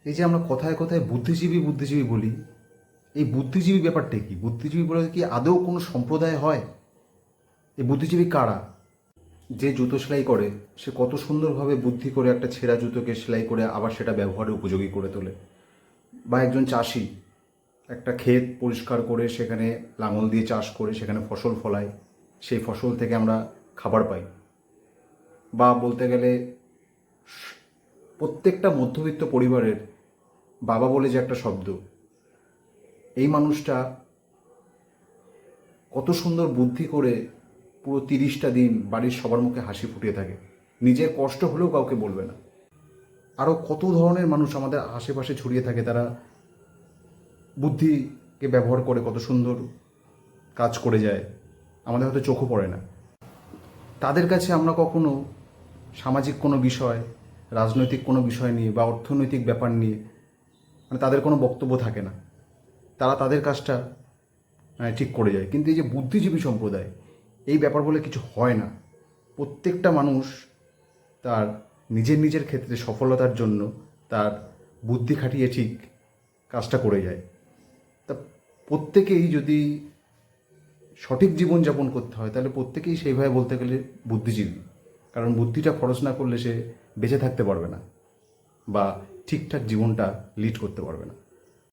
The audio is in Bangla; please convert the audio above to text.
এই যে আমরা কথায় কথায় বুদ্ধিজীবী বুদ্ধিজীবী বলি, এই বুদ্ধিজীবী ব্যাপারটা কি? বুদ্ধিজীবী বলে কি আদৌ কোনো সম্প্রদায় হয়? এই বুদ্ধিজীবী কারা? যে জুতো সেলাই করে সে কত সুন্দরভাবে বুদ্ধি করে একটা ছেঁড়া জুতোকে সেলাই করে আবার সেটা ব্যবহারের উপযোগী করে তোলে। বা একজন চাষি একটা ক্ষেত পরিষ্কার করে সেখানে লাঙল দিয়ে চাষ করে সেখানে ফসল ফলায়, সেই ফসল থেকে আমরা খাবার পাই। বা বলতে গেলে প্রত্যেকটা মধ্যবিত্ত পরিবারের বাবা বলে যে একটা শব্দ, এই মানুষটা কত সুন্দর বুদ্ধি করে পুরো 30টা দিন বাড়ির সবার মুখে হাসি ফুটিয়ে থাকে, নিজের কষ্ট হলেও কাউকে বলবে না। আরও কত ধরনের মানুষ আমাদের আশেপাশে ছড়িয়ে থাকে, তারা বুদ্ধিকে ব্যবহার করে কত সুন্দর কাজ করে যায়, আমাদের হয়তো চোখও পড়ে না। তাদের কাছে আমরা কখনো সামাজিক কোনো বিষয়, রাজনৈতিক কোনো বিষয় নিয়ে বা অর্থনৈতিক ব্যাপার নিয়ে মানে তাদের কোনো বক্তব্য থাকে না, তারা তাদের কাজটা ঠিক করে যায়। কিন্তু এই যে বুদ্ধিজীবী সম্প্রদায়, এই ব্যাপার বলে কিছু হয় না। প্রত্যেকটা মানুষ তার নিজের নিজের ক্ষেত্রে সফলতার জন্য তার বুদ্ধি খাটিয়ে ঠিক কাজটা করে যায়। তা প্রত্যেকেই যদি সঠিক জীবনযাপন করতে হয় তাহলে প্রত্যেকেই সেইভাবে বলতে গেলে বুদ্ধিজীবী। কারণ বুদ্ধিটা খরচ না করলে সে বেঁচে থাকতে পারবে না বা ঠিকঠাক জীবনটা লিড করতে পারবে না।